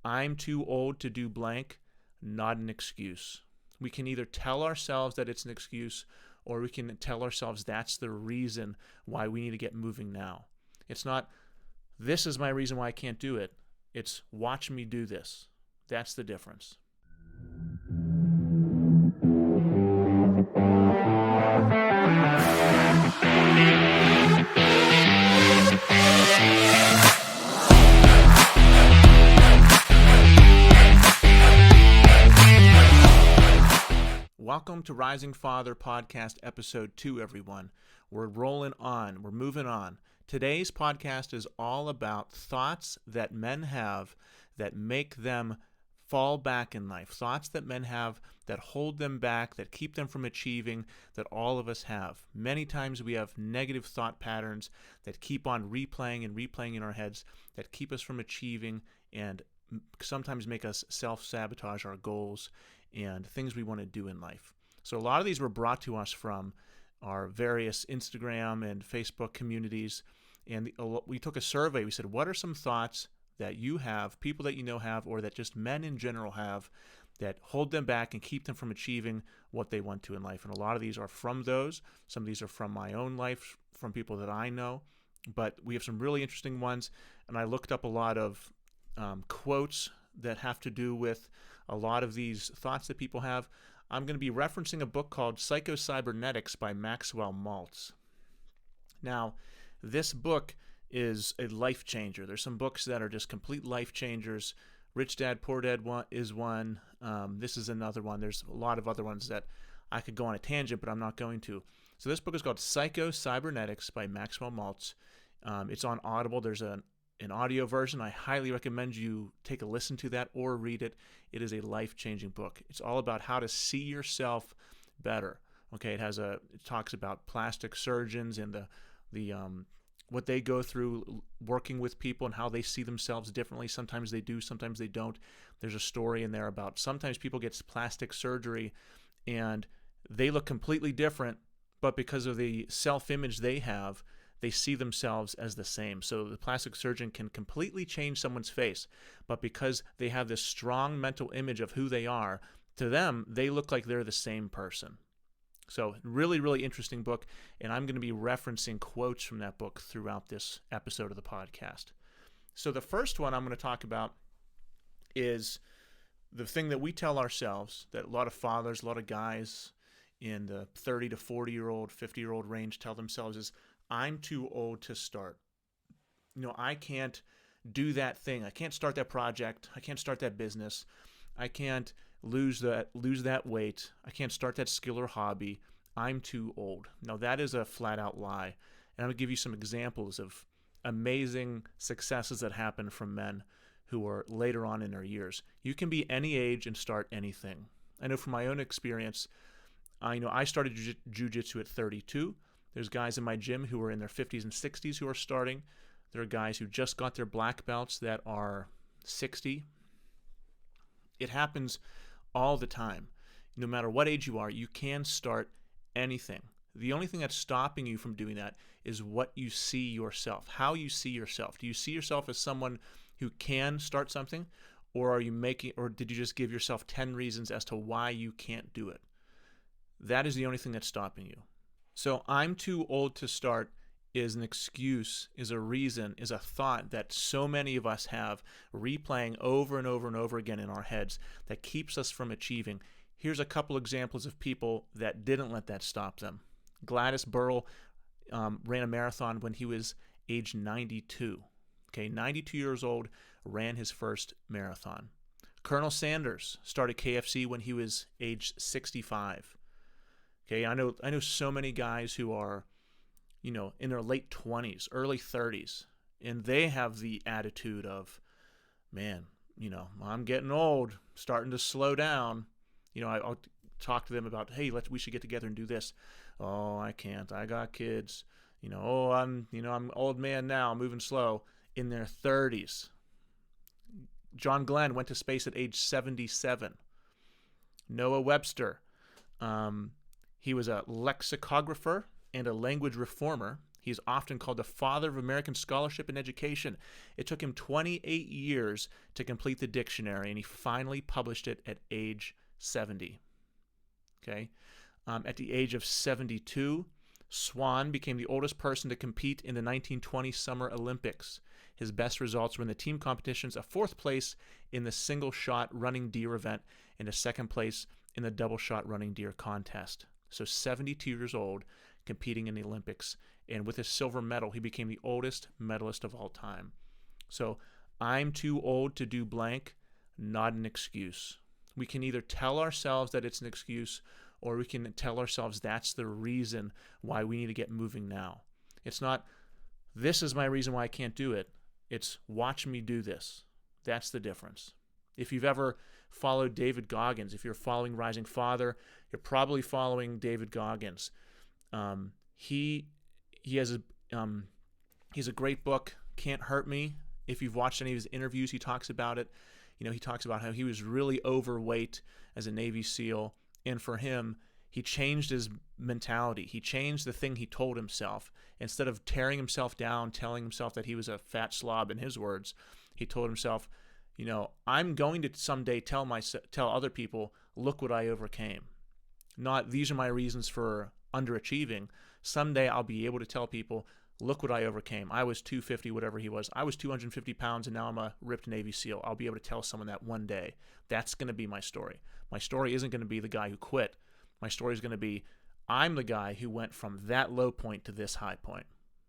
I'm too old to do blank, not an excuse. We can either tell ourselves that it's an excuse, or we can tell ourselves that's the reason why we need to get moving now. It's not, this is my reason why I can't do it. It's, watch me do this. That's the difference. Welcome to Rising Father Podcast Episode 2, everyone. We're rolling on. We're moving on. Today's podcast is all about thoughts that men have that make them fall back in life. Thoughts that men have that hold them back, that keep them from achieving, that all of us have. Many times we have negative thought patterns that keep on replaying and replaying in our heads that keep us from achieving and sometimes make us self-sabotage our goals and things we want to do in life. So a lot of these were brought to us from our various Instagram and Facebook communities, and we took a survey. We said, what are some thoughts that you have, people that you know have, or that just men in general have that hold them back and keep them from achieving what they want to in life? And a lot of these are from those. Some of these are from my own life, from people that I know, but we have some really interesting ones, and I looked up a lot of quotes that have to do with a lot of these thoughts that people have. I'm going to be referencing a book called Cybernetics by Maxwell Maltz. Now, this book is a life changer. There's some books that are just complete life changers. Rich Dad, Poor Dad is one. This is another one. There's a lot of other ones that I could go on a tangent, but I'm not going to. So this book is called Cybernetics by Maxwell Maltz. It's on Audible. There's an audio version. I highly recommend you take a listen to that or read it. It is a life-changing book. It's all about how to see yourself better. Okay, it talks about plastic surgeons and the what they go through working with people and how they see themselves differently. Sometimes they do, sometimes they don't. There's a story in there about sometimes people get plastic surgery and they look completely different, but because of the self-image they have, they see themselves as the same. So the plastic surgeon can completely change someone's face, but because they have this strong mental image of who they are, to them, they look like they're the same person. So really, really interesting book, and I'm going to be referencing quotes from that book throughout this episode of the podcast. So the first one I'm going to talk about is the thing that we tell ourselves, that a lot of fathers, a lot of guys in the 30 to 40-year-old, 50-year-old range tell themselves is, I'm too old to start. I can't do that thing. I can't start that project. I can't start that business. I can't lose that weight. I can't start that skill or hobby. I'm too old. Now, that is a flat-out lie. And I'm going to give you some examples of amazing successes that happen from men who are later on in their years. You can be any age and start anything. I know from my own experience, I started jiu-jitsu at 32. There's guys in my gym who are in their 50s and 60s who are starting. There are guys who just got their black belts that are 60. It happens all the time. No matter what age you are, you can start anything. The only thing that's stopping you from doing that is what you see yourself, how you see yourself. Do you see yourself as someone who can start something, or did you just give yourself 10 reasons as to why you can't do it? That is the only thing that's stopping you. So I'm too old to start is an excuse, is a reason, is a thought that so many of us have replaying over and over and over again in our heads that keeps us from achieving. Here's a couple examples of people that didn't let that stop them. Gladys Burrell ran a marathon when he was age 92. Okay, 92 years old, ran his first marathon. Colonel Sanders started KFC when he was age 65. Okay, I know so many guys who are, in their late 20s, early 30s, and they have the attitude of, man, I'm getting old, starting to slow down. I'll talk to them about, hey, we should get together and do this. Oh, I can't. I got kids. I'm old man now, moving slow. In their 30s. John Glenn went to space at age 77. Noah Webster, he was a lexicographer and a language reformer. He's often called the father of American scholarship and education. It took him 28 years to complete the dictionary, and he finally published it at age 70. Okay? At the age of 72, Swan became the oldest person to compete in the 1920 Summer Olympics. His best results were in the team competitions, a 4th place in the single-shot running deer event, and a 2nd place in the double-shot running deer contest. So 72 years old, competing in the Olympics, and with a silver medal, he became the oldest medalist of all time. So I'm too old to do blank, not an excuse. We can either tell ourselves that it's an excuse, or we can tell ourselves that's the reason why we need to get moving now. It's not, this is my reason why I can't do it. It's, watch me do this. That's the difference. If you've ever followed David Goggins, if you're following Rising Father, you're probably following David Goggins. He has he's a great book, Can't Hurt Me. If you've watched any of his interviews, he talks about it. He talks about how he was really overweight as a Navy SEAL, and for him, he changed his mentality. He changed the thing he told himself. Instead of tearing himself down, telling himself that he was a fat slob, in his words, he told himself, I'm going to someday tell other people, look what I overcame. Not, these are my reasons for underachieving. Someday I'll be able to tell people, look what I overcame. I was 250, whatever he was. I was 250 pounds, and now I'm a ripped Navy SEAL. I'll be able to tell someone that one day. That's going to be my story. My story isn't going to be the guy who quit. My story is going to be, I'm the guy who went from that low point to this high point.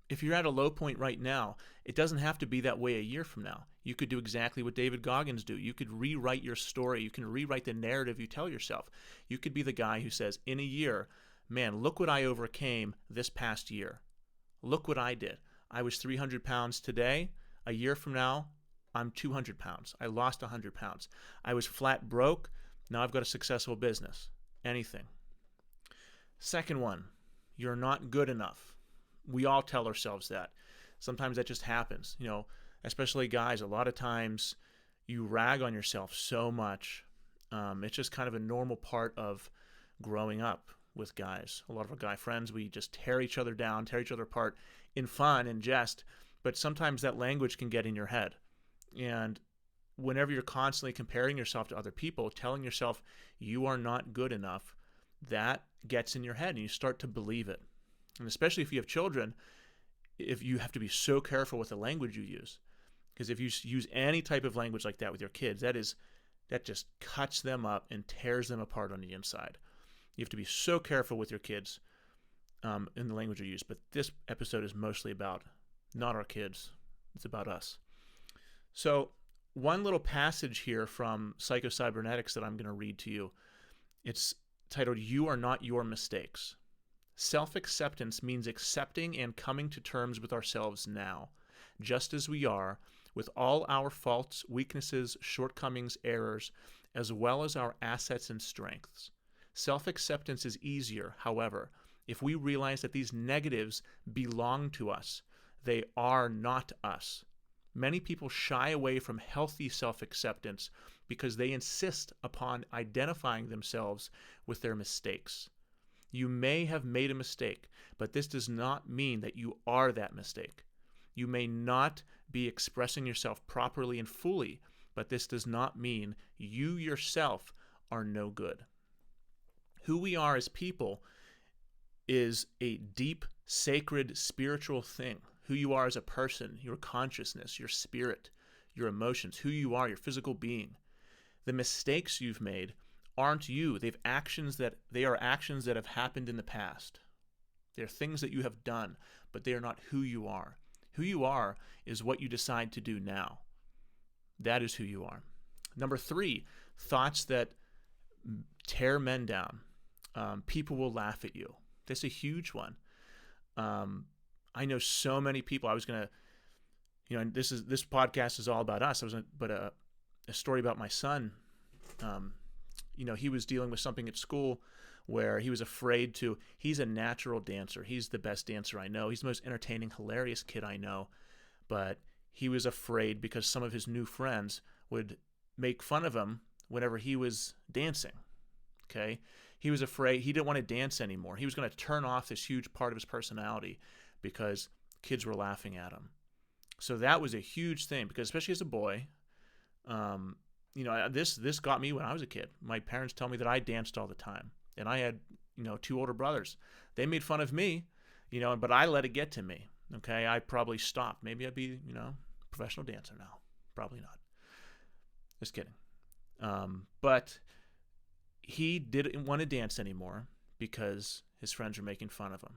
If you're at a low point right now, it doesn't have to be that way a year from now. You could do exactly what David Goggins do. You could rewrite your story. You can rewrite the narrative you tell yourself. You could be the guy who says, in a year, man, look what I overcame this past year. Look what I did. I was 300 pounds today. A year from now, I'm 200 pounds. I lost 100 pounds. I was flat broke. Now I've got a successful business. Anything. Second one, you're not good enough. We all tell ourselves that. Sometimes that just happens. Especially guys, a lot of times you rag on yourself so much. It's just kind of a normal part of growing up with guys. A lot of our guy friends, we just tear each other down, tear each other apart in fun and jest, but sometimes that language can get in your head. And whenever you're constantly comparing yourself to other people, telling yourself you are not good enough, that gets in your head and you start to believe it. And especially if you have children, if you have to be so careful with the language you use. Because if you use any type of language like that with your kids, that just cuts them up and tears them apart on the inside. You have to be so careful with your kids in the language you use. But this episode is mostly about not our kids. It's about us. So one little passage here from Psycho-Cybernetics that I'm going to read to you. It's titled, You Are Not Your Mistakes. Self-acceptance means accepting and coming to terms with ourselves now, just as we are, with all our faults, weaknesses, shortcomings, errors, as well as our assets and strengths. Self-acceptance is easier, however, if we realize that these negatives belong to us. They are not us. Many people shy away from healthy self-acceptance because they insist upon identifying themselves with their mistakes. You may have made a mistake, but this does not mean that you are that mistake. You may not be expressing yourself properly and fully, but this does not mean you yourself are no good. Who we are as people is a deep, sacred, spiritual thing. Who you are as a person, your consciousness, your spirit, your emotions, who you are, your physical being. The mistakes you've made aren't you. They are actions that have happened in the past. They're things that you have done, but they are not who you are. Who you are is what you decide to do now. That is who you are. Number 3, thoughts that tear men down. People will laugh at you. That's a huge one. I know so many people. I was gonna, this podcast is all about us. But a story about my son. He was dealing with something at school where he was afraid to. He's a natural dancer. He's the best dancer I know. He's the most entertaining, hilarious kid I know. But he was afraid because some of his new friends would make fun of him whenever he was dancing. Okay, he was afraid. He didn't want to dance anymore. He was going to turn off this huge part of his personality because kids were laughing at him. So that was a huge thing, because especially as a boy, this got me when I was a kid. My parents tell me that I danced all the time, and I had, 2 older brothers. They made fun of me, but I let it get to me. Okay, I probably stopped. Maybe I'd be, professional dancer now. Probably not. Just kidding. But he didn't want to dance anymore because his friends were making fun of him.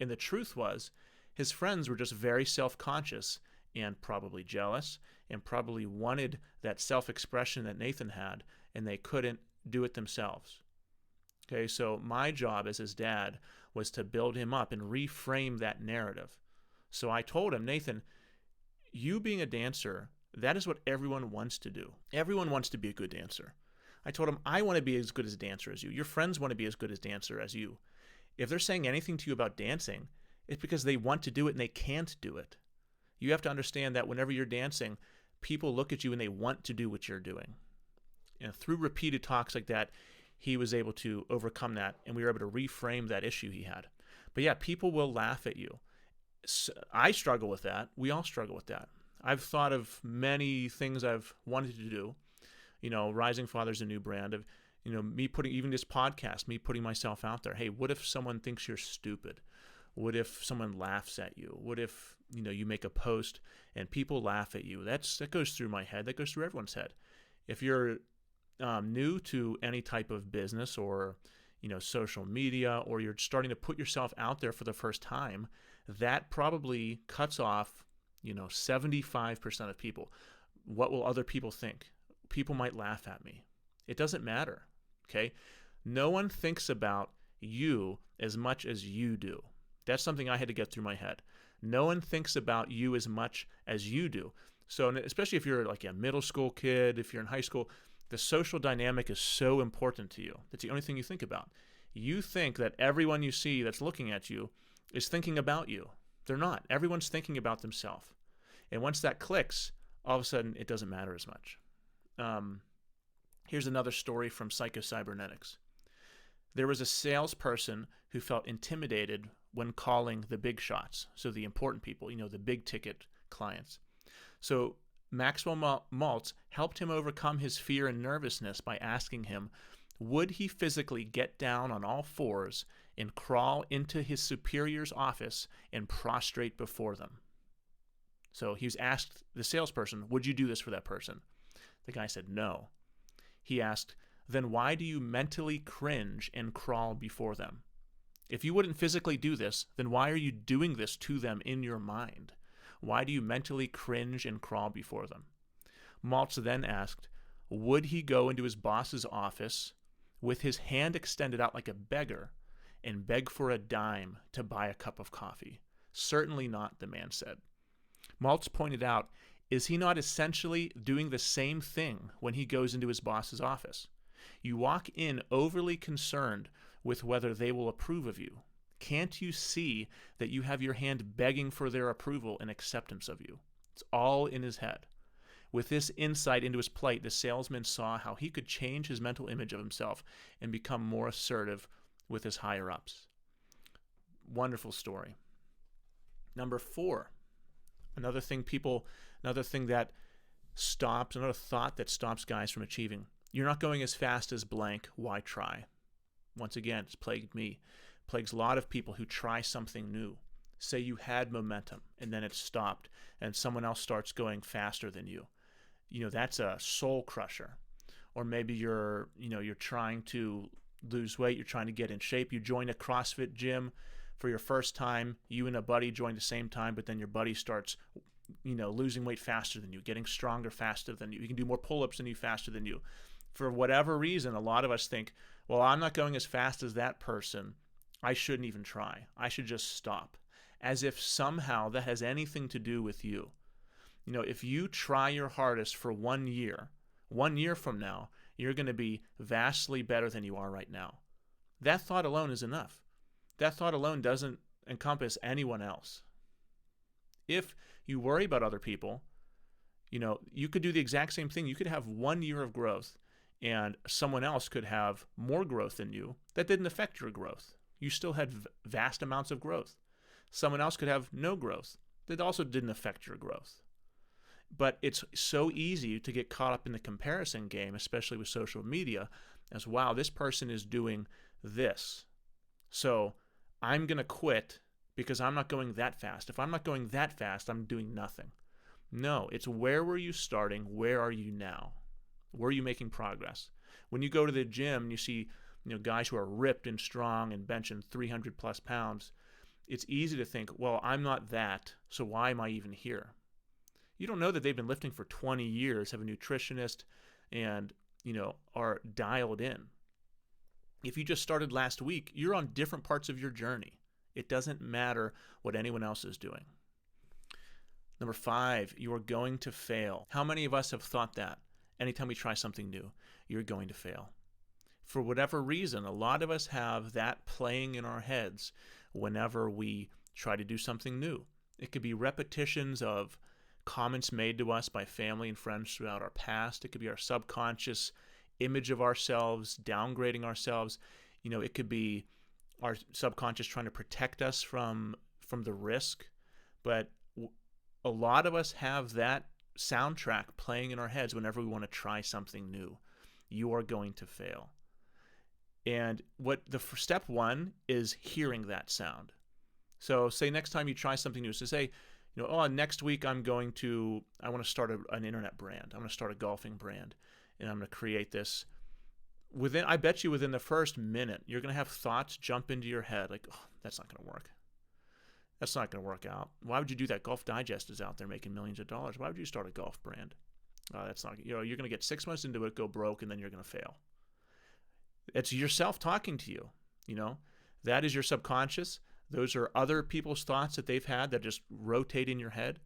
And the truth was, his friends were just very self-conscious and probably jealous and probably wanted that self-expression that Nathan had, and they couldn't do it themselves. Okay, so my job as his dad was to build him up and reframe that narrative. So I told him, Nathan, you being a dancer, that is what everyone wants to do. Everyone wants to be a good dancer. I told him, I want to be as good as a dancer as you. Your friends want to be as good as a dancer as you. If they're saying anything to you about dancing, it's because they want to do it and they can't do it. You have to understand that whenever you're dancing, people look at you and they want to do what you're doing. And through repeated talks like that, he was able to overcome that, and we were able to reframe that issue he had. But yeah, people will laugh at you. I struggle with that. We all struggle with that. I've thought of many things I've wanted to do. Rising Father's a new brand of, me putting, even this podcast, me putting myself out there. Hey, what if someone thinks you're stupid? What if someone laughs at you? What if, you make a post and people laugh at you? That goes through my head. That goes through everyone's head. If you're new to any type of business or, social media, or you're starting to put yourself out there for the first time, that probably cuts off, 75% of people. What will other people think? People might laugh at me. It doesn't matter, okay? No one thinks about you as much as you do. That's something I had to get through my head. No one thinks about you as much as you do. So especially if you're like a middle school kid, if you're in high school, the social dynamic is so important to you. That's the only thing you think about. You think that everyone you see that's looking at you is thinking about you. They're not. Everyone's thinking about themselves. And once that clicks, all of a sudden it doesn't matter as much. Here's another story from Psycho-Cybernetics. There was a salesperson who felt intimidated when calling the big shots, so the important people, the big ticket clients. So Maxwell Maltz helped him overcome his fear and nervousness by asking him, would he physically get down on all fours and crawl into his superior's office and prostrate before them? So he was asked, the salesperson, would you do this for that person? The guy said no. He asked, then why do you mentally cringe and crawl before them? If you wouldn't physically do this, then why are you doing this to them in your mind? Why do you mentally cringe and crawl before them? Maltz then asked, would he go into his boss's office with his hand extended out like a beggar and beg for a dime to buy a cup of coffee? Certainly not, the man said. Maltz pointed out, is he not essentially doing the same thing when he goes into his boss's office? You walk in overly concerned with whether they will approve of you. Can't you see that you have your hand begging for their approval and acceptance of you? It's all in his head. With this insight into his plight, the salesman saw how he could change his mental image of himself and become more assertive with his higher-ups. Wonderful story. Number 4, another thought that stops guys from achieving. You're not going as fast as blank, why try? Once again, it's plagued me. Plagues a lot of people who try something new. Say you had momentum and then it stopped and someone else starts going faster than you. That's a soul crusher. Or maybe you're trying to lose weight, you're trying to get in shape, you join a CrossFit gym for your first time, you and a buddy join the same time, but then your buddy starts losing weight faster than you, getting stronger faster than you. You can do more pull-ups than you, faster than you. For whatever reason, a lot of us think, well, I'm not going as fast as that person. I shouldn't even try. I should just stop. As if somehow that has anything to do with you. If you try your hardest for 1 year from now, you're going to be vastly better than you are right now. That thought alone is enough. That thought alone doesn't encompass anyone else. If you worry about other people, you could do the exact same thing. You could have 1 year of growth and someone else could have more growth than you. That didn't affect your growth. You still had vast amounts of growth. Someone else could have no growth. That also didn't affect your growth. But it's so easy to get caught up in the comparison game, especially with social media, as, wow, this person is doing this, so I'm going to quit because I'm not going that fast. If I'm not going that fast, I'm doing nothing. No, it's where were you starting? Where are you now? Where are you making progress? When you go to the gym and you see guys who are ripped and strong and benching 300 plus pounds, it's easy to think, well, I'm not that, so why am I even here? You don't know that they've been lifting for 20 years, have a nutritionist, and are dialed in. If you just started last week, you're on different parts of your journey. It doesn't matter what anyone else is doing. Number 5, you are going to fail. How many of us have thought that? Anytime we try something new, you're going to fail. For whatever reason, a lot of us have that playing in our heads whenever we try to do something new. It could be repetitions of comments made to us by family and friends throughout our past. It could be our subconscious image of ourselves, downgrading ourselves. It could be our subconscious trying to protect us from the risk. But a lot of us have that soundtrack playing in our heads whenever we want to try something new. You are going to fail. And step 1 is hearing that sound. So say next time you try something new, so say, next week I want to start an internet brand. I'm going to start a golfing brand, and I'm going to create this. I bet you within the first minute, you're going to have thoughts jump into your head like, oh, that's not going to work. That's not going to work out. Why would you do that? Golf Digest is out there making millions of dollars. Why would you start a golf brand? That's not, you're going to get 6 months into it, go broke, and then you're going to fail. It's yourself talking to you. That is your subconscious. Those are other people's thoughts that they've had that just rotate in your head.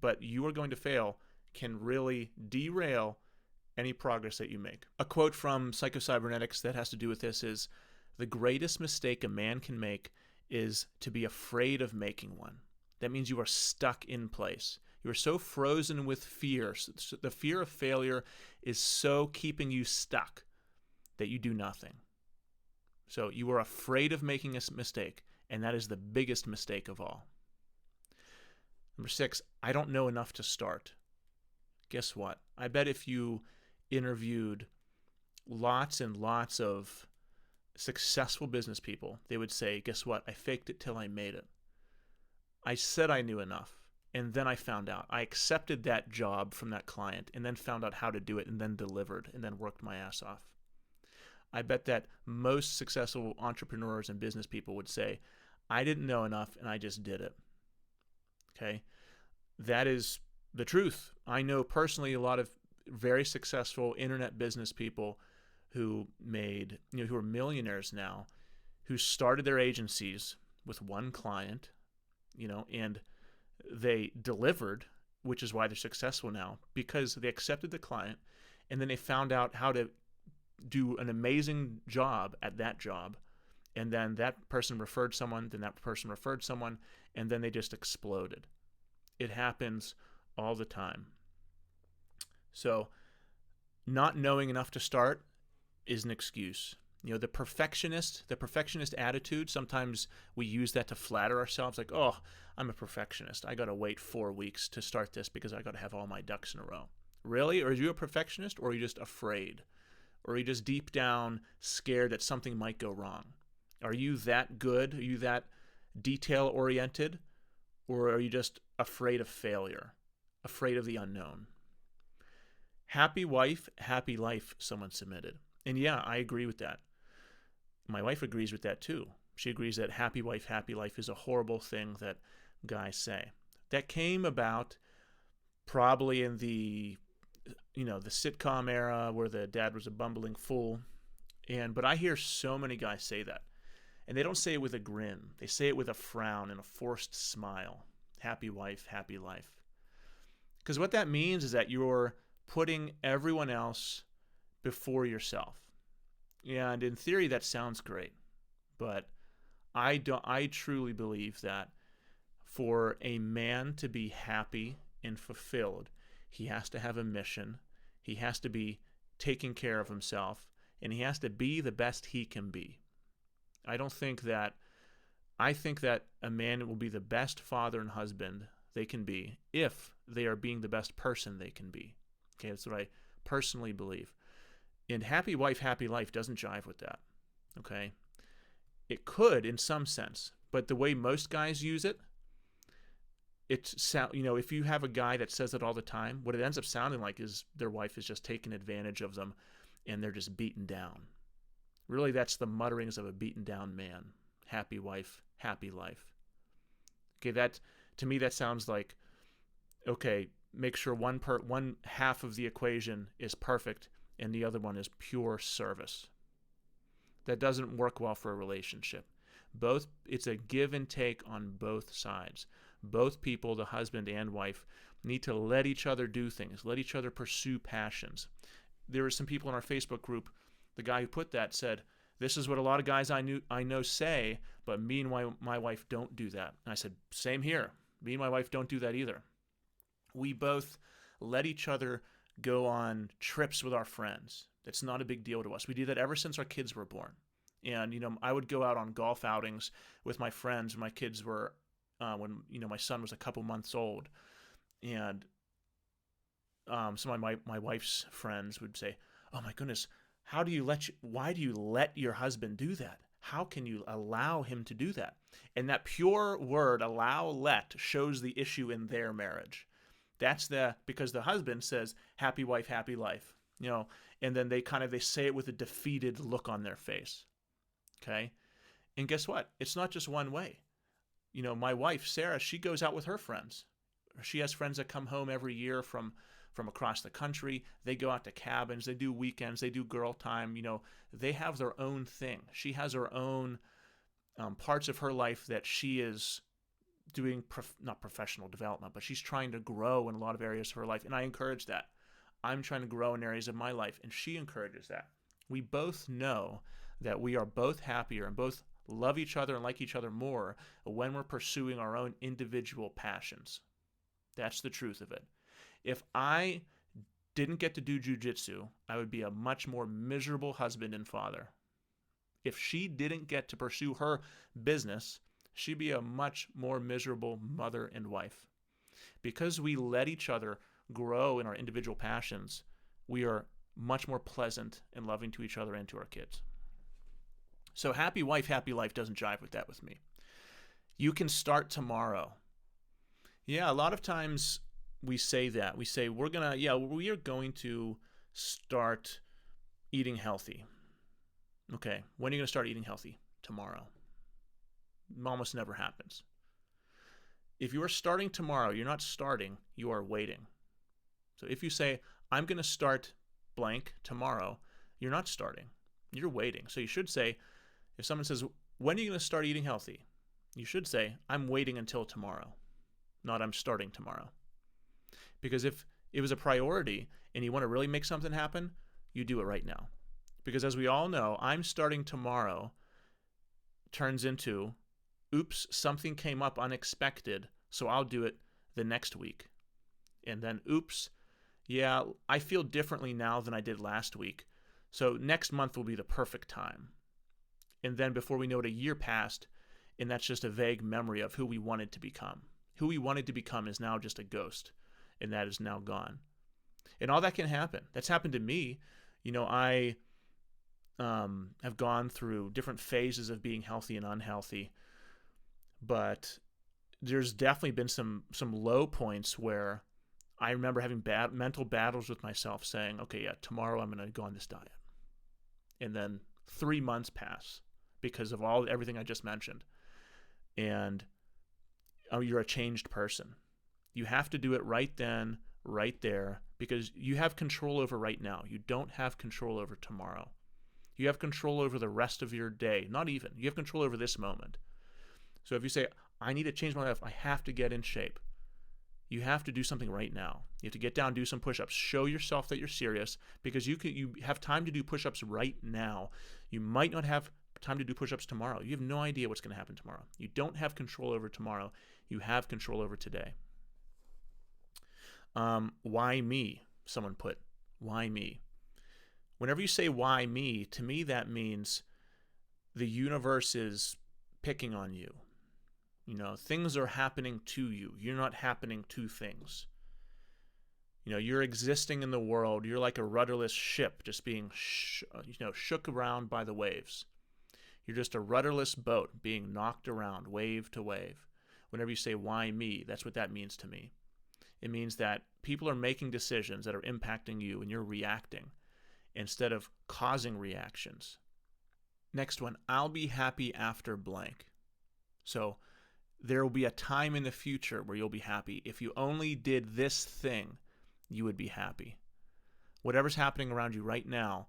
But you are going to fail can really derail any progress that you make. A quote from Psycho-Cybernetics that has to do with this is, the greatest mistake a man can make is to be afraid of making one. That means you are stuck in place. You are so frozen with fear. The fear of failure is so keeping you stuck that you do nothing. So you are afraid of making a mistake, and that is the biggest mistake of all. Number 6, I don't know enough to start. Guess what? I bet if you interviewed lots and lots of successful business people, they would say, guess what? I faked it till I made it. I said I knew enough, and then I found out. I accepted that job from that client, and then found out how to do it, and then delivered, and then worked my ass off. I bet that most successful entrepreneurs and business people would say, I didn't know enough, and I just did it. Okay? That is the truth. I know personally a lot of very successful internet business people who who are millionaires now, who started their agencies with one client, and they delivered, which is why they're successful now, because they accepted the client, and then they found out how to do an amazing job at that job, and then that person referred someone, then that person referred someone, and then they just exploded. It happens all the time. So not knowing enough to start is an excuse. The perfectionist attitude, sometimes we use that to flatter ourselves, like, oh, I'm a perfectionist. I got to wait 4 weeks to start this because I got to have all my ducks in a row. Really? Or are you a perfectionist, or are you just afraid? Or are you just deep down scared that something might go wrong? Are you that good? Are you that detail-oriented? Or are you just afraid of failure, afraid of the unknown? Happy wife, happy life, someone submitted. And yeah, I agree with that. My wife agrees with that too. She agrees that happy wife, happy life is a horrible thing that guys say. That came about probably in the sitcom era where the dad was a bumbling fool. But I hear so many guys say that. And they don't say it with a grin. They say it with a frown and a forced smile. Happy wife, happy life. Because what that means is that you're putting everyone else before yourself. And in theory, that sounds great. But I truly believe that for a man to be happy and fulfilled, he has to have a mission. He has to be taking care of himself, and he has to be the best he can be. I don't think that I think that a man will be the best father and husband they can be if they are being the best person they can be. Okay, that's what I personally believe. And happy wife, happy life doesn't jive with that. Okay, it could in some sense, but the way most guys use it, if you have a guy that says it all the time, what it ends up sounding like is their wife is just taking advantage of them and they're just beaten down. Really, that's the mutterings of a beaten down man. Happy wife, happy life. Okay, to me that sounds like, okay, make sure one half of the equation is perfect and the other one is pure service. That doesn't work well for a relationship. It's a give and take on both sides. Both people, the husband and wife, need to let each other do things, let each other pursue passions. There are some people in our Facebook group, the guy who put that said, this is what a lot of guys I know say, but me and my wife don't do that. And I said, same here. Me and my wife don't do that either. We both let each other go on trips with our friends. That's not a big deal to us. We do that ever since our kids were born. And, I would go out on golf outings with my friends when my kids were, when my son was a couple months old. And some of my wife's friends would say, oh my goodness, why do you let your husband do that? How can you allow him to do that? And that pure word, let, shows the issue in their marriage. Because the husband says, happy wife, happy life, and then they say it with a defeated look on their face. Okay. And guess what? It's not just one way. My wife, Sarah, she goes out with her friends. She has friends that come home every year from across the country. They go out to cabins. They do weekends. They do girl time. They have their own thing. She has her own parts of her life that she is doing, not professional development, but she's trying to grow in a lot of areas of her life. And I encourage that. I'm trying to grow in areas of my life, and she encourages that. We both know that we are both happier and both love each other and like each other more when we're pursuing our own individual passions. That's the truth of it. If I didn't get to do jujitsu, I would be a much more miserable husband and father. If she didn't get to pursue her business, she'd be a much more miserable mother and wife. Because we let each other grow in our individual passions, we are much more pleasant and loving to each other and to our kids. So happy wife, happy life doesn't jive with that with me. You can start tomorrow. Yeah, a lot of times we say that. We say we are going to start eating healthy. Okay, when are you going to start eating healthy? Tomorrow. It almost never happens. If you are starting tomorrow, you're not starting, you are waiting. So if you say, I'm going to start blank tomorrow, you're not starting, you're waiting. So you should say, if someone says, when are you going to start eating healthy? You should say, I'm waiting until tomorrow, not I'm starting tomorrow. Because if it was a priority and you want to really make something happen, you do it right now. Because as we all know, I'm starting tomorrow turns into, oops, something came up unexpected, so I'll do it the next week. And then, oops, yeah, I feel differently now than I did last week, so next month will be the perfect time. And then before we know it, a year passed, and that's just a vague memory of who we wanted to become. Who we wanted to become is now just a ghost, and that is now gone. And all that can happen. That's happened to me. I have gone through different phases of being healthy and unhealthy, but there's definitely been some low points where I remember having bad mental battles with myself saying, okay, yeah, tomorrow I'm going to go on this diet. And then 3 months pass because of everything I just mentioned. And you're a changed person. You have to do it right then, right there, because you have control over right now. You don't have control over tomorrow. You have control over the rest of your day. Not even. You have control over this moment. So if you say, I need to change my life, I have to get in shape, you have to do something right now. You have to get down, do some push-ups. Show yourself that you're serious, because you have time to do push-ups right now. You might not have time to do push-ups tomorrow. You have no idea what's going to happen tomorrow. You don't have control over tomorrow. You have control over today. Why me? Someone put, why me? Whenever you say why me, to me that means the universe is picking on you. Things are happening to you. You're not happening to things. You're existing in the world. You're like a rudderless ship just being shook around by the waves. You're just a rudderless boat being knocked around wave to wave. Whenever you say, why me? That's what that means to me. It means that people are making decisions that are impacting you and you're reacting instead of causing reactions. Next one, I'll be happy after blank. So there will be a time in the future where you'll be happy. If you only did this thing, you would be happy. Whatever's happening around you right now,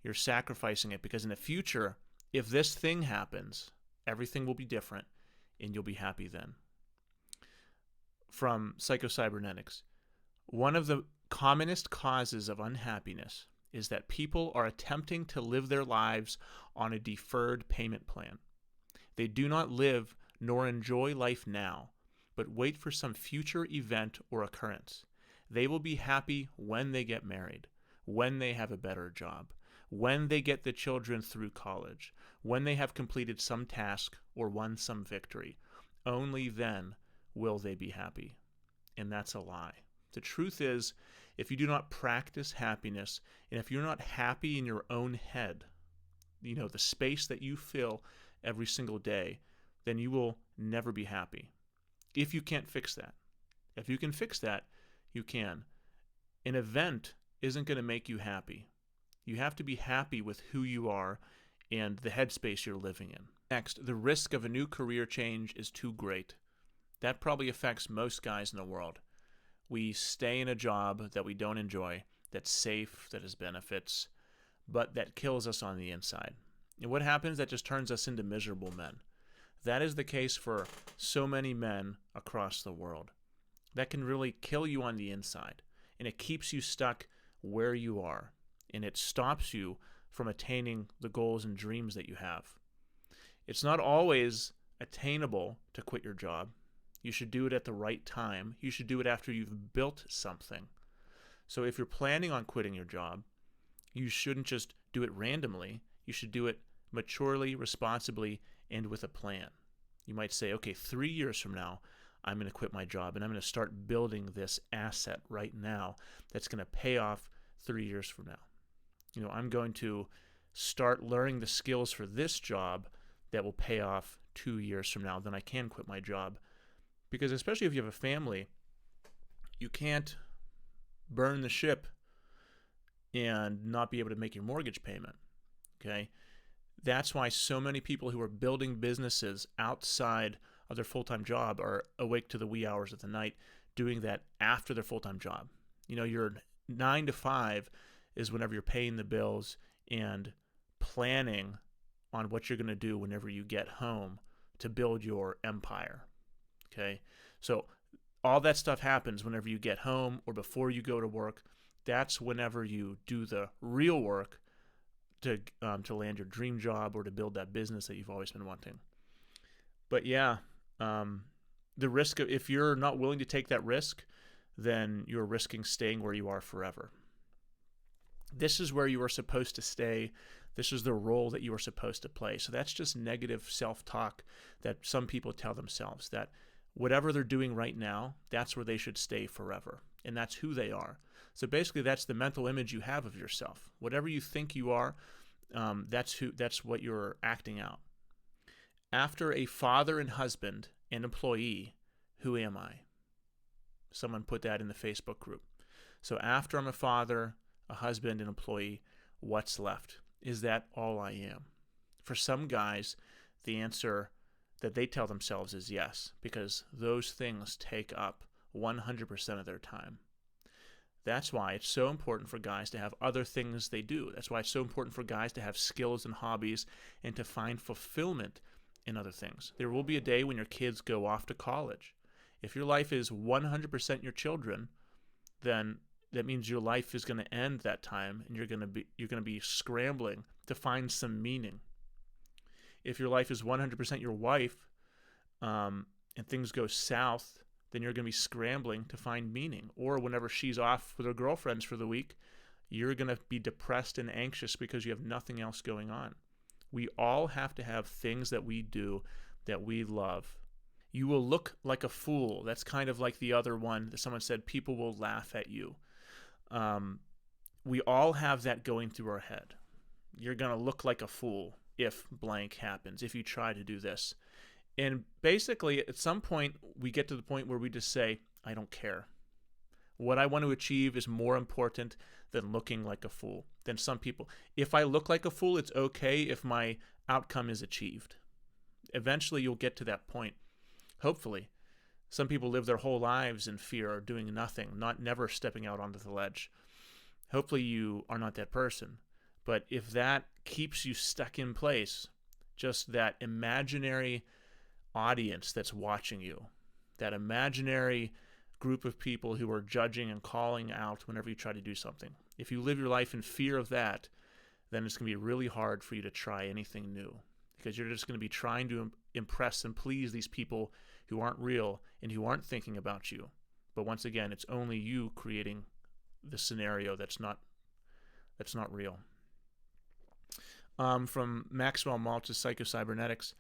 you're sacrificing it because in the future, if this thing happens, everything will be different and you'll be happy then. From Psychocybernetics, one of the commonest causes of unhappiness is that people are attempting to live their lives on a deferred payment plan. They do not live nor enjoy life now, but wait for some future event or occurrence. They will be happy when they get married, when they have a better job, when they get the children through college, when they have completed some task or won some victory. Only then will they be happy. And that's a lie. The truth is, if you do not practice happiness, and if you're not happy in your own head, the space that you fill every single day, then you will never be happy. If you can't fix that. If you can fix that, you can. An event isn't going to make you happy. You have to be happy with who you are and the headspace you're living in. Next, the risk of a new career change is too great. That probably affects most guys in the world. We stay in a job that we don't enjoy, that's safe, that has benefits, but that kills us on the inside. And what happens? That just turns us into miserable men. That is the case for so many men across the world. That can really kill you on the inside, and it keeps you stuck where you are, and it stops you from attaining the goals and dreams that you have. It's not always attainable to quit your job. You should do it at the right time. You should do it after you've built something. So if you're planning on quitting your job, you shouldn't just do it randomly. You should do it maturely, responsibly, and with a plan. You might say, okay, 3 years from now, I'm going to quit my job and I'm going to start building this asset right now that's going to pay off 3 years from now. I'm going to start learning the skills for this job that will pay off 2 years from now. Then I can quit my job. Because especially if you have a family, you can't burn the ship and not be able to make your mortgage payment. Okay? That's why so many people who are building businesses outside of their full-time job are awake to the wee hours of the night doing that after their full-time job. Your 9 to 5 is whenever you're paying the bills and planning on what you're going to do whenever you get home to build your empire. Okay? So all that stuff happens whenever you get home or before you go to work. That's whenever you do the real work to land your dream job or to build that business that you've always been wanting. But yeah, the risk of, if you're not willing to take that risk, then you're risking staying where you are forever. This is where you are supposed to stay. This is the role that you are supposed to play. So that's just negative self-talk that some people tell themselves, that whatever they're doing right now, that's where they should stay forever. And that's who they are. So basically, that's the mental image you have of yourself. Whatever you think you are, that's what you're acting out. After a father and husband and employee, who am I? Someone put that in the Facebook group. So after I'm a father, a husband, and employee, what's left? Is that all I am? For some guys, the answer that they tell themselves is yes, because those things take up 100% of their time. That's why it's so important for guys to have other things they do. That's why it's so important for guys to have skills and hobbies and to find fulfillment in other things. There will be a day when your kids go off to college. If your life is 100% your children, then that means your life is going to end that time, and you're going to be scrambling to find some meaning. If your life is 100% your wife, and things go south, then you're going to be scrambling to find meaning. Or whenever she's off with her girlfriends for the week, you're going to be depressed and anxious because you have nothing else going on. We all have to have things that we do that we love. You will look like a fool. That's kind of like the other one that someone said, people will laugh at you. We all have that going through our head. You're going to look like a fool if blank happens, if you try to do this. And basically, at some point, we get to the point where we just say, I don't care. What I want to achieve is more important than looking like a fool. Than some people. If I look like a fool, it's okay if my outcome is achieved. Eventually, you'll get to that point. Hopefully. Some people live their whole lives in fear or doing nothing, never stepping out onto the ledge. Hopefully you are not that person. But if that keeps you stuck in place, just that imaginary audience that's watching you, that imaginary group of people who are judging and calling out whenever you try to do something, if you live your life in fear of that, then it's going to be really hard for you to try anything new, because you're just going to be trying to impress and please these people who aren't real and who aren't thinking about you. But once again, it's only you creating the scenario that's not real. From Maxwell Maltz's Psychocybernetics,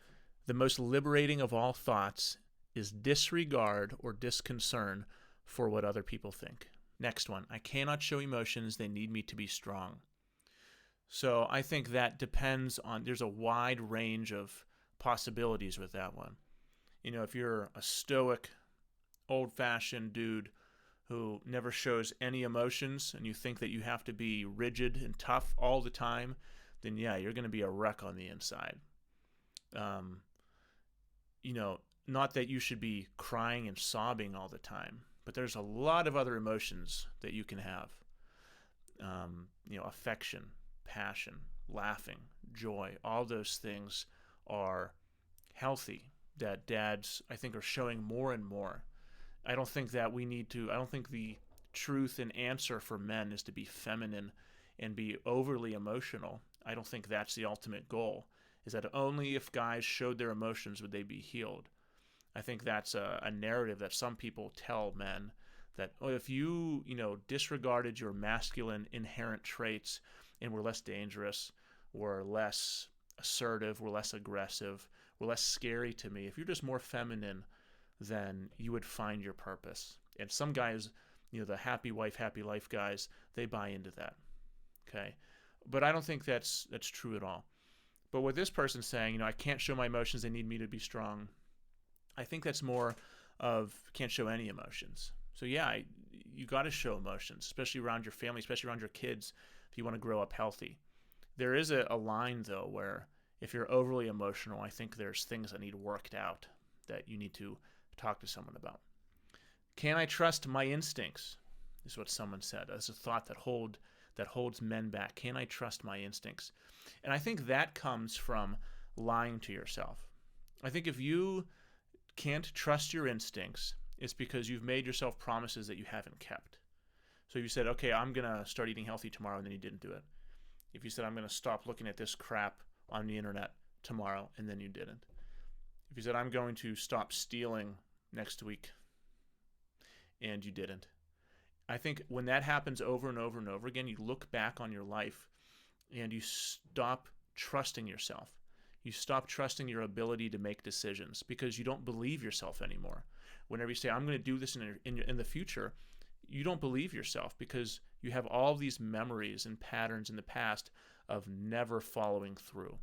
the most liberating of all thoughts is disregard or disconcern for what other people think. Next one, I cannot show emotions, they need me to be strong. So I think that depends on, there's a wide range of possibilities with that one. You know, if you're a stoic, old-fashioned dude who never shows any emotions and you think that you have to be rigid and tough all the time, then yeah, you're going to be a wreck on the inside. You know, not that you should be crying and sobbing all the time, but there's a lot of other emotions that you can have. You know, affection, passion, laughing, joy, all those things are healthy that dads, I think, are showing more and more. I don't think the truth and answer for men is to be feminine and be overly emotional. I don't think that's the ultimate goal, is that only if guys showed their emotions would they be healed. I think that's a narrative that some people tell men, that if you disregarded your masculine inherent traits and were less dangerous, were less assertive, were less aggressive, were less scary to me, if you're just more feminine, then you would find your purpose. And some guys, the happy wife, happy life guys, they buy into that. Okay? But I don't think that's true at all. But what this person's saying, I can't show my emotions, they need me to be strong, I think that's more of can't show any emotions. So yeah, you got to show emotions, especially around your family, especially around your kids, if you want to grow up healthy. There is a line, though, where if you're overly emotional, I think there's things that need worked out that you need to talk to someone about. Can I trust my instincts? Is what someone said. That's a thought that holds men back. Can I trust my instincts? And I think that comes from lying to yourself. I think if you can't trust your instincts, it's because you've made yourself promises that you haven't kept. So you said, okay, I'm going to start eating healthy tomorrow, and then you didn't do it. If you said, I'm going to stop looking at this crap on the internet tomorrow, and then you didn't. If you said, I'm going to stop stealing next week, and you didn't. I think when that happens over and over and over again, you look back on your life and you stop trusting yourself. You stop trusting your ability to make decisions because you don't believe yourself anymore. Whenever you say, I'm going to do this in the future, you don't believe yourself because you have all these memories and patterns in the past of never following through.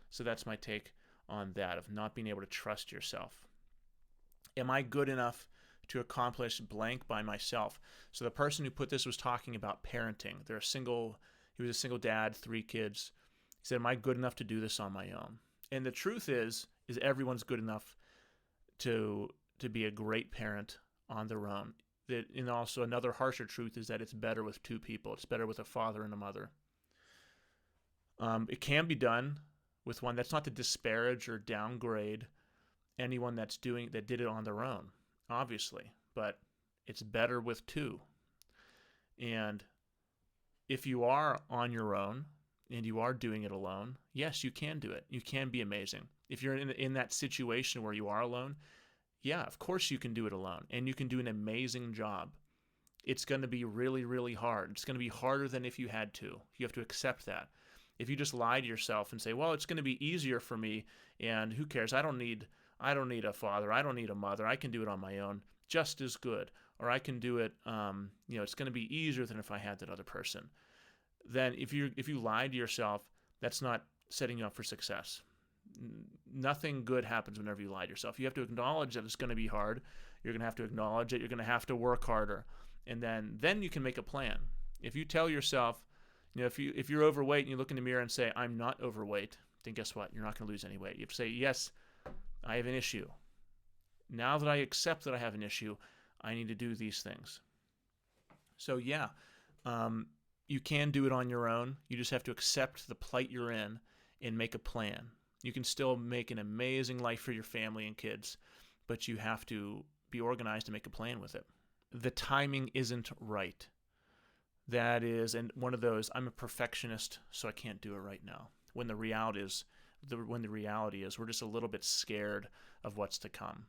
So that's my take on that, of not being able to trust yourself. Am I good enough to accomplish blank by myself? So the person who put this was talking about parenting. He was a single dad, 3 kids. He said, am I good enough to do this on my own? And the truth is everyone's good enough to be a great parent on their own. And also another harsher truth is that it's better with 2 people. It's better with a father and a mother. It can be done with one. That's not to disparage or downgrade anyone that did it on their own, obviously. But it's better with 2. And if you are on your own, and you are doing it alone, yes, you can do it. You can be amazing. If you're in that situation where you are alone, yeah, of course you can do it alone, and you can do an amazing job. It's going to be really, really hard. It's going to be harder than if you had to. You have to accept that. If you just lie to yourself and say, well, it's going to be easier for me, and who cares? I don't need I don't need a father. I don't need a mother. I can do it on my own just as good. Or I can do it, it's going to be easier than if I had that other person. Then if you lie to yourself, that's not setting you up for success. Nothing good happens whenever you lie to yourself. You have to acknowledge that it's going to be hard. You're going to have to acknowledge it. You're going to have to work harder. And then you can make a plan. If you tell yourself, if you're overweight and you look in the mirror and say, I'm not overweight, then guess what? You're not going to lose any weight. You have to say, yes, I have an issue. Now that I accept that I have an issue, I need to do these things. So yeah, you can do it on your own. You just have to accept the plight you're in and make a plan. You can still make an amazing life for your family and kids, but you have to be organized to make a plan with it. The timing isn't right. That is, and one of those, I'm a perfectionist, so I can't do it right now. When the reality is, we're just a little bit scared of what's to come.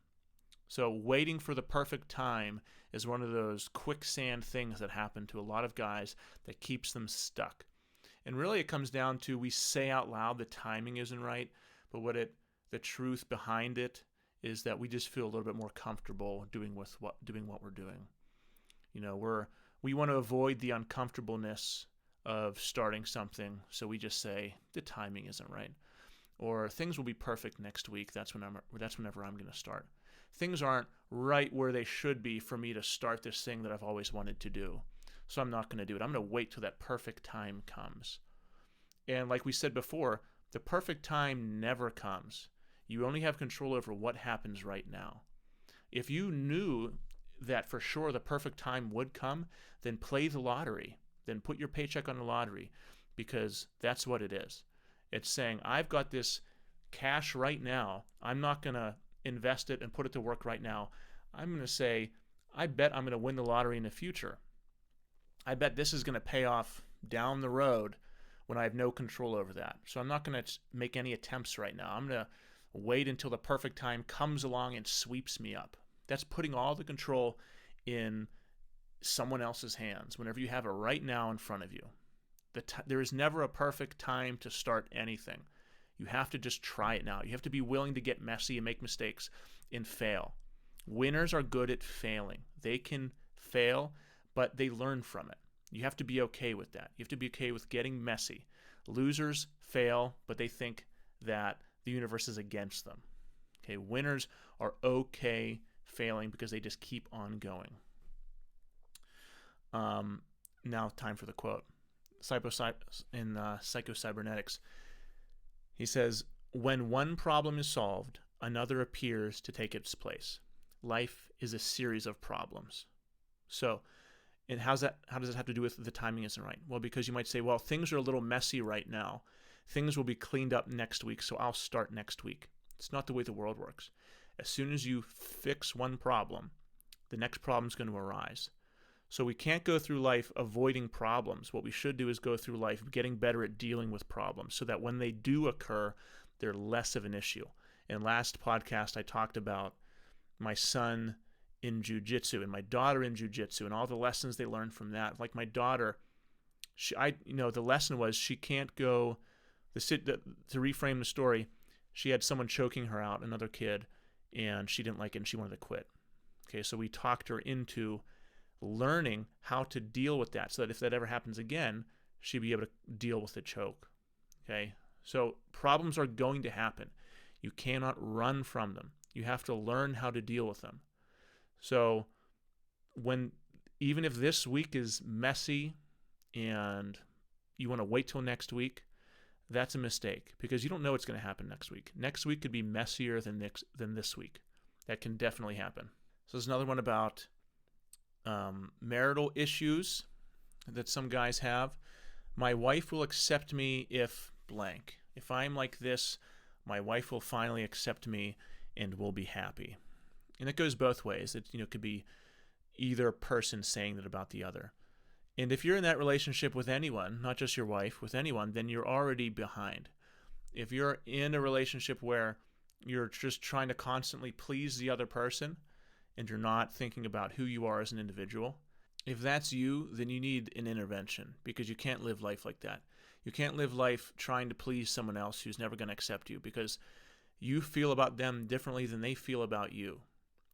So waiting for the perfect time is one of those quicksand things that happen to a lot of guys that keeps them stuck. And really it comes down to, we say out loud the timing isn't right, but the truth behind it is that we just feel a little bit more comfortable doing what we're doing. We want to avoid the uncomfortableness of starting something, so we just say the timing isn't right, or things will be perfect next week. That's whenever I'm going to start. Things aren't right where they should be for me to start this thing that I've always wanted to do, so I'm not going to do it. I'm going to wait till that perfect time comes. And like we said before, the perfect time never comes. You only have control over what happens right now. If you knew that for sure the perfect time would come, then play the lottery. Then put your paycheck on the lottery, because that's what it is. It's saying, I've got this cash right now. I'm not going to invest it and put it to work right now. I'm going to say, I bet I'm going to win the lottery in the future. I bet this is going to pay off down the road when I have no control over that. So I'm not going to make any attempts right now. I'm going to wait until the perfect time comes along and sweeps me up. That's putting all the control in someone else's hands whenever you have it right now in front of you. There is never a perfect time to start anything. You have to just try it now. You have to be willing to get messy and make mistakes and fail. Winners are good at failing. They can fail, but they learn from it. You have to be okay with that. You have to be okay with getting messy. Losers fail, but they think that the universe is against them. Okay, winners are okay failing because they just keep on going. Now, time for the quote. In Psycho-Cybernetics, he says, when one problem is solved, another appears to take its place. Life is a series of problems. So, and how does it have to do with the timing isn't right? Well, because you might say, well, things are a little messy right now. Things will be cleaned up next week, so I'll start next week. It's not the way the world works. As soon as you fix one problem, the next problem is going to arise. So we can't go through life avoiding problems. What we should do is go through life getting better at dealing with problems so that when they do occur, they're less of an issue. In last podcast, I talked about my son in jiu-jitsu and my daughter in jiu-jitsu and all the lessons they learned from that. Like my daughter, the lesson was she can't go, to reframe the story, she had someone choking her out, another kid, and she didn't like it and she wanted to quit. Okay, so we talked her into learning how to deal with that so that if that ever happens again, she'd be able to deal with the choke. Okay, so problems are going to happen. You cannot run from them. You have to learn how to deal with them. So even if this week is messy and you want to wait till next week, that's a mistake because you don't know what's going to happen next week. Next week could be messier than this week. That can definitely happen. So there's another one about marital issues that some guys have. My wife will accept me if blank. If I'm like this, my wife will finally accept me and will be happy. And it goes both ways. It could be either person saying that about the other. And if you're in that relationship with anyone, not just your wife, with anyone, then you're already behind. If you're in a relationship where you're just trying to constantly please the other person and you're not thinking about who you are as an individual, if that's you, then you need an intervention because you can't live life like that. You can't live life trying to please someone else who's never going to accept you because You feel about them differently than they feel about you.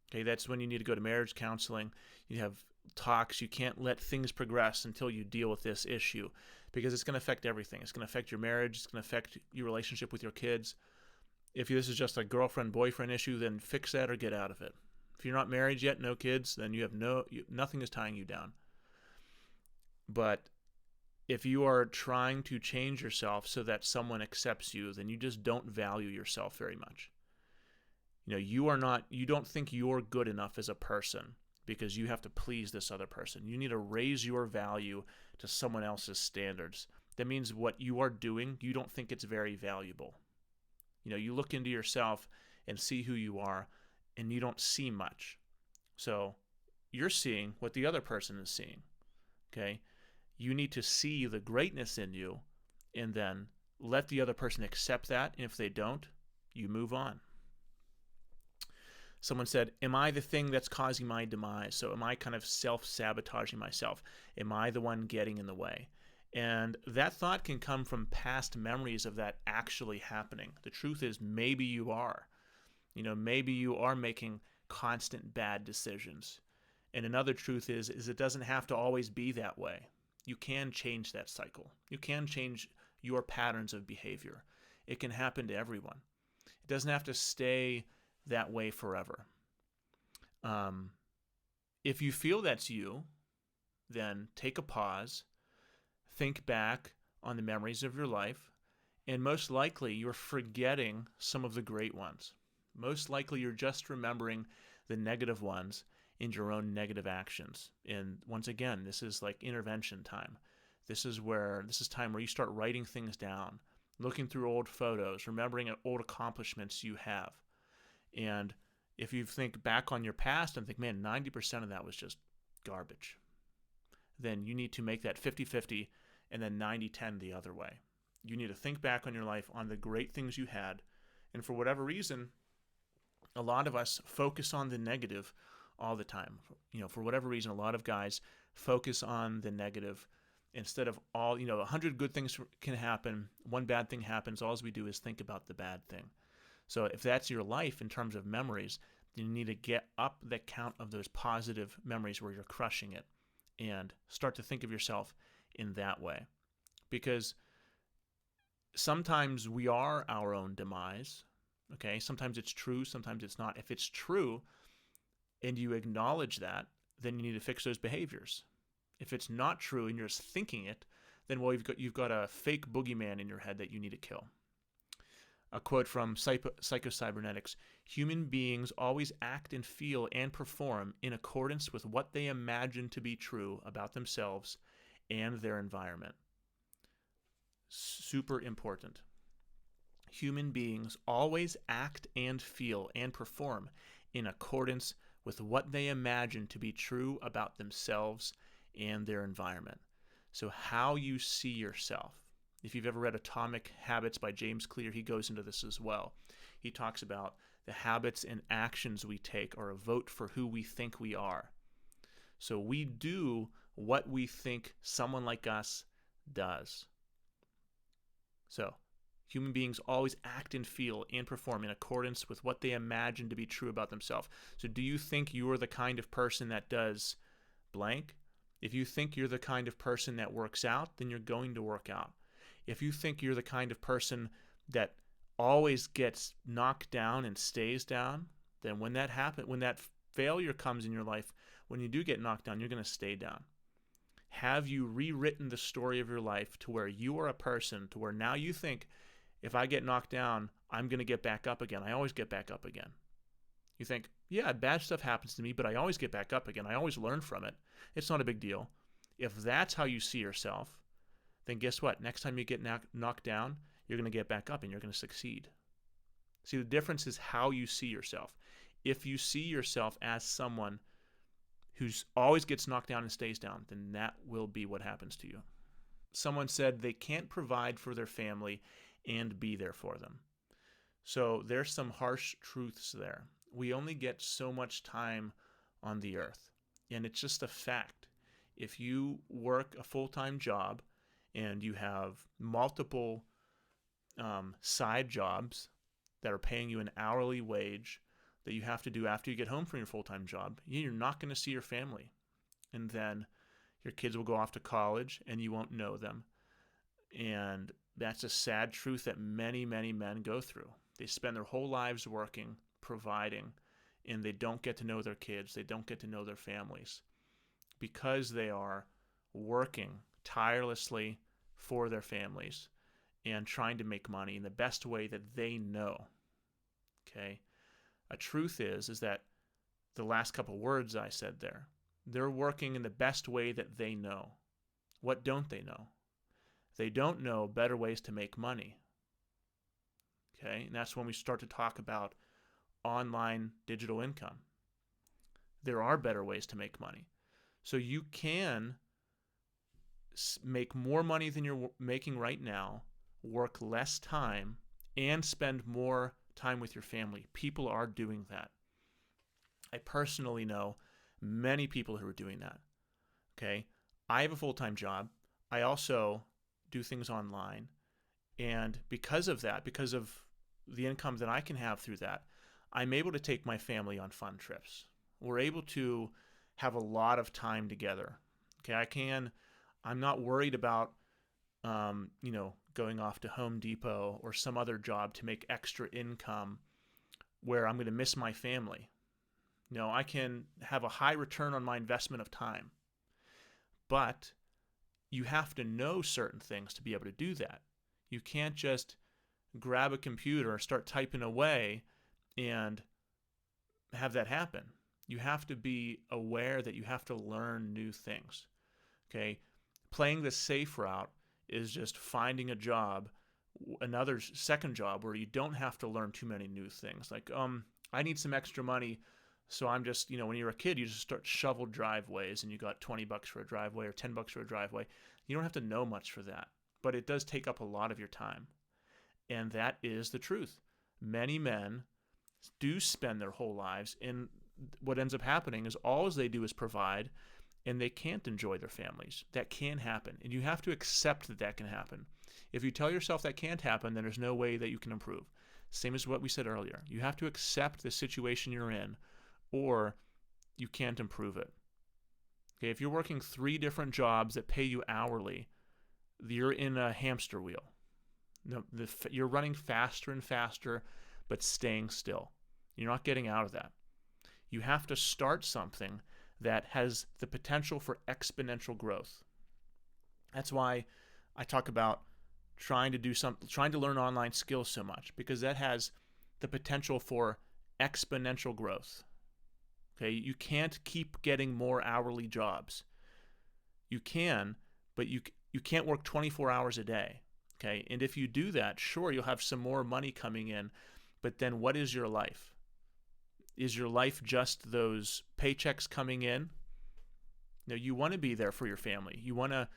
Okay, that's when you need to go to marriage counseling. You have talks. You can't let things progress until you deal with this issue, because it's going to affect everything. It's going to affect your marriage. It's going to affect your relationship with your kids. If this is just a girlfriend-boyfriend issue, then fix that or get out of it. If you're not married yet, no kids, then you have nothing is tying you down. But if you are trying to change yourself so that someone accepts you, then you just don't value yourself very much. You don't think you're good enough as a person because you have to please this other person. You need to raise your value to someone else's standards. That means what you are doing, you don't think it's very valuable. You look into yourself and see who you are, and you don't see much. So you're seeing what the other person is seeing. Okay? You need to see the greatness in you and then let the other person accept that. And if they don't, you move on. Someone said, am I the thing that's causing my demise? So am I kind of self-sabotaging myself? Am I the one getting in the way? And that thought can come from past memories of that actually happening. The truth is, maybe you are. Maybe you are making constant bad decisions. And another truth is it doesn't have to always be that way. You can change that cycle. You can change your patterns of behavior. It can happen to everyone. It doesn't have to stay that way forever. If you feel that's you, then take a pause, think back on the memories of your life, and most likely you're forgetting some of the great ones. Most likely you're just remembering the negative ones in your own negative actions. And once again, this is like intervention time. This is time where you start writing things down, looking through old photos, remembering old accomplishments you have. And if you think back on your past and think, man, 90% of that was just garbage, then you need to make that 50-50 and then 90-10 the other way. You need to think back on your life, on the great things you had. And for whatever reason, a lot of us focus on the negative all the time. For whatever reason, a lot of guys focus on the negative instead of 100 good things can happen. One bad thing happens. All we do is think about the bad thing. So if that's your life in terms of memories, then you need to get up the count of those positive memories where you're crushing it and start to think of yourself in that way. Because sometimes we are our own demise. Okay, sometimes it's true, sometimes it's not. If it's true and you acknowledge that, then you need to fix those behaviors. If it's not true and you're just thinking it, then you've got a fake boogeyman in your head that you need to kill. A quote from Psycho-Cybernetics: human beings always act and feel and perform in accordance with what they imagine to be true about themselves and their environment. Super important. Human beings always act and feel and perform in accordance with what they imagine to be true about themselves and their environment. So how you see yourself. If you've ever read Atomic Habits by James Clear, he goes into this as well. He talks about the habits and actions we take are a vote for who we think we are. So we do what we think someone like us does. So human beings always act and feel and perform in accordance with what they imagine to be true about themselves. So do you think you're the kind of person that does blank? If you think you're the kind of person that works out, then you're going to work out. If you think you're the kind of person that always gets knocked down and stays down, then when that happens, when that failure comes in your life, when you do get knocked down, you're going to stay down. Have you rewritten the story of your life to where you are a person to where now you think, if I get knocked down, I'm going to get back up again. I always get back up again. You think, yeah, bad stuff happens to me, but I always get back up again. I always learn from it. It's not a big deal. If that's how you see yourself, then guess what? Next time you get knocked down, you're going to get back up and you're going to succeed. See, the difference is how you see yourself. If you see yourself as someone who always gets knocked down and stays down, then that will be what happens to you. Someone said they can't provide for their family and be there for them. So there's some harsh truths there. We only get so much time on the earth, and it's just a fact. If you work a full-time job and you have multiple side jobs, that are paying you an hourly wage that you have to do after you get home from your full-time job. You're not going to see your family. And then your kids will go off to college and you won't know them. And that's a sad truth that many, many men go through. They spend their whole lives working, providing, and they don't get to know their kids. They don't get to know their families because they are working tirelessly for their families and trying to make money in the best way that they know. Okay? A truth is that the last couple words I said there, they're working in the best way that they know. What don't they know? They don't know better ways to make money. Okay? And that's when we start to talk about online digital income. There are better ways to make money. So you can make more money than you're making right now, work less time, and spend more time with your family. People are doing that. I personally know many people who are doing that. Okay? I have a full-time job. I also do things online. And because of that, because of the income that I can have through that, I'm able to take my family on fun trips. We're able to have a lot of time together. Okay, I'm not worried about, going off to Home Depot or some other job to make extra income where I'm going to miss my family. I can have a high return on my investment of time. But you have to know certain things to be able to do that. You can't just grab a computer, start typing away, and have that happen. You have to be aware that you have to learn new things. Okay? Playing the safe route is just finding a job, another second job where you don't have to learn too many new things. Like, I need some extra money, so I'm just, when you're a kid, you just start shovel driveways and you got $20 for a driveway or $10 for a driveway. You don't have to know much for that, but it does take up a lot of your time. And that is the truth. Many men do spend their whole lives, and what ends up happening is all they do is provide, and they can't enjoy their families. That can happen, and you have to accept that that can happen. If you tell yourself that can't happen, then there's no way that you can improve. Same as what we said earlier. You have to accept the situation you're in, or you can't improve it. Okay, if you're working 3 different jobs that pay you hourly, you're in a hamster wheel. You're running faster and faster, but staying still. You're not getting out of that. You have to start something that has the potential for exponential growth. That's why I talk about trying to learn online skills so much, because that has the potential for exponential growth. Okay, you can't keep getting more hourly jobs. You can, but you can't work 24 hours a day. Okay, and if you do that, sure, you'll have some more money coming in, but then what is your life? Is your life just those paychecks coming in? No, you want to be there for your family. You want to,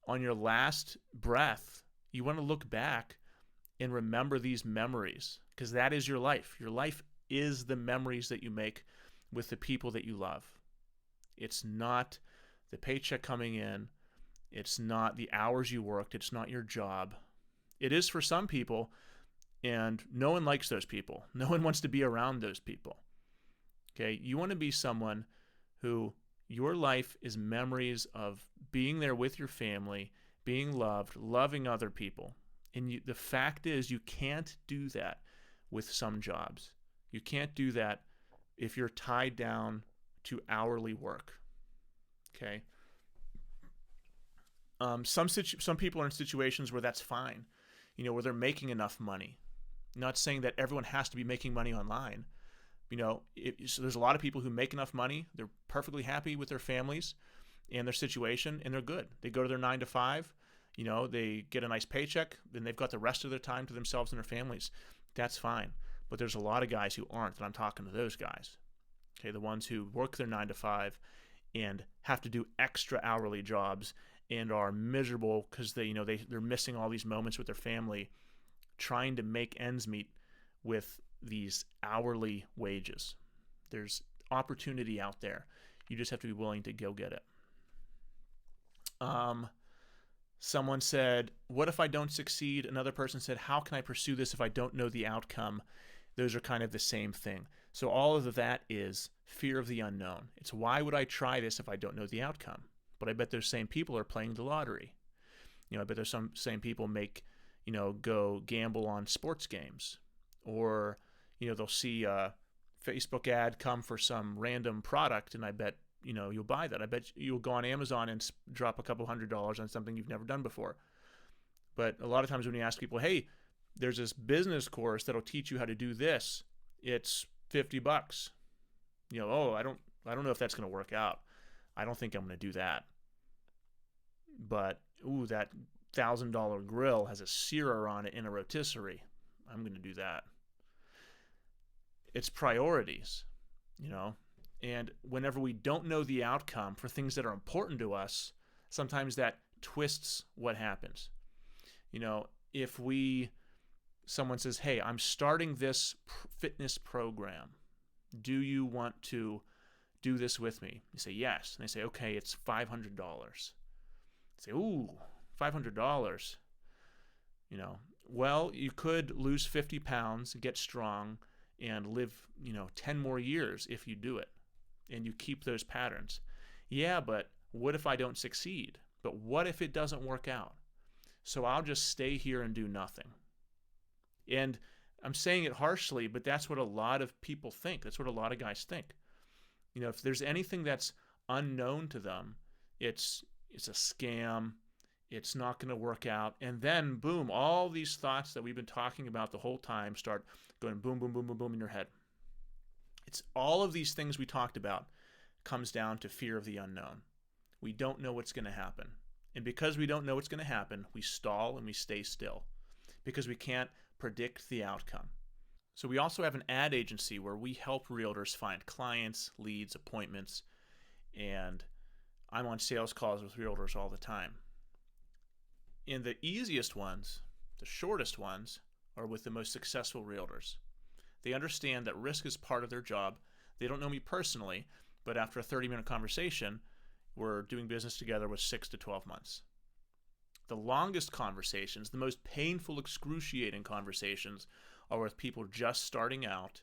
on your last breath, you want to look back and remember these memories, because that is your life. Your life is the memories that you make with the people that you love. It's not the paycheck coming in. It's not the hours you worked. It's not your job. It is for some people, and no one likes those people. No one wants to be around those people. Okay, you want to be someone who your life is memories of being there with your family, being loved, loving other people. And the fact is, you can't do that with some jobs. You can't do that if you're tied down to hourly work. Okay. Some people are in situations where that's fine, where they're making enough money. I'm not saying that everyone has to be making money online. So there's a lot of people who make enough money. They're perfectly happy with their families and their situation, and they're good. They go to their 9 to 5. They get a nice paycheck. Then they've got the rest of their time to themselves and their families. That's fine. But there's a lot of guys who aren't, and I'm talking to those guys. Okay, the ones who work their 9 to 5 and have to do extra hourly jobs and are miserable because they're missing all these moments with their family, trying to make ends meet with these hourly wages. There's opportunity out there. You just have to be willing to go get it. Someone said, what if I don't succeed? Another person said, how can I pursue this if I don't know the outcome? Those are kind of the same thing. So all of that is fear of the unknown. It's why would I try this if I don't know the outcome? But I bet those same people are playing the lottery. I bet there's some same people go gamble on sports games, or they'll see a Facebook ad come for some random product, and I bet you'll buy that. I bet you'll go on Amazon and drop a couple $100s on something you've never done before. But a lot of times when you ask people, hey, there's this business course that'll teach you how to do this, it's $50. Oh, I don't know if that's going to work out. I don't think I'm going to do that. But that $1,000 grill has a searer on it in a rotisserie. I'm going to do that. It's priorities, And whenever we don't know the outcome for things that are important to us, sometimes that twists what happens. If someone says, hey, I'm starting this fitness program. Do you want to do this with me? You say, yes. And they say, okay, it's $500. Say, ooh, $500. Well, you could lose 50 pounds, get strong, and live, 10 more years if you do it. And you keep those patterns. Yeah, but what if I don't succeed? But what if it doesn't work out? So I'll just stay here and do nothing. And I'm saying it harshly, but that's what a lot of people think. That's what a lot of guys think. If there's anything that's unknown to them, it's a scam. It's not going to work out. And then, boom, all these thoughts that we've been talking about the whole time start going boom, boom, boom, boom, boom in your head. It's all of these things we talked about comes down to fear of the unknown. We don't know what's going to happen. And because we don't know what's going to happen, we stall and we stay still because we can't predict the outcome. So we also have an ad agency where we help realtors find clients, leads, appointments, and I'm on sales calls with realtors all the time. And the easiest ones, the shortest ones, are with the most successful realtors. They understand that risk is part of their job. They don't know me personally, but after a 30-minute conversation, we're doing business together with 6 to 12 months. The longest conversations, the most painful, excruciating conversations, are with people just starting out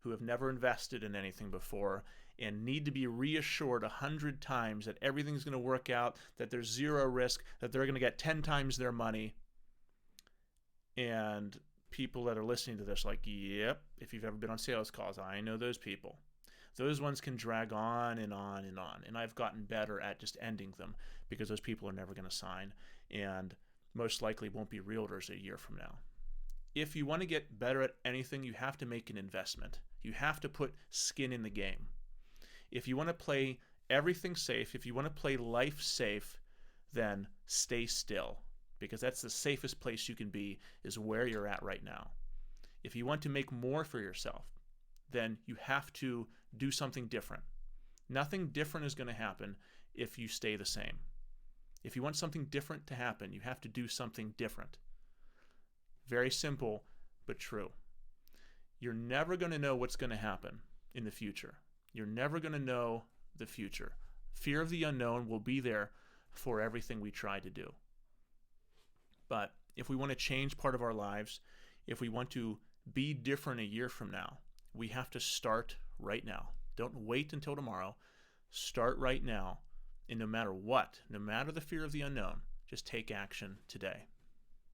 who have never invested in anything before and need to be reassured 100 times that everything's going to work out, that there's zero risk, that they're going to get 10 times their money. And people that are listening to this like, yep, if you've ever been on sales calls, I know those people. Those ones can drag on and on and on. And I've gotten better at just ending them because those people are never going to sign and most likely won't be realtors a year from now. If you want to get better at anything, you have to make an investment. You have to put skin in the game. If you want to play everything safe, if you want to play life safe, then stay still because that's the safest place you can be is where you're at right now. If you want to make more for yourself, then you have to do something different. Nothing different is going to happen if you stay the same. If you want something different to happen, you have to do something different. Very simple, but true. You're never going to know what's going to happen in the future. You're never going to know the future. Fear of the unknown will be there for everything we try to do. But if we want to change part of our lives, if we want to be different a year from now, we have to start right now. Don't wait until tomorrow. Start right now. And no matter what, no matter the fear of the unknown, just take action today.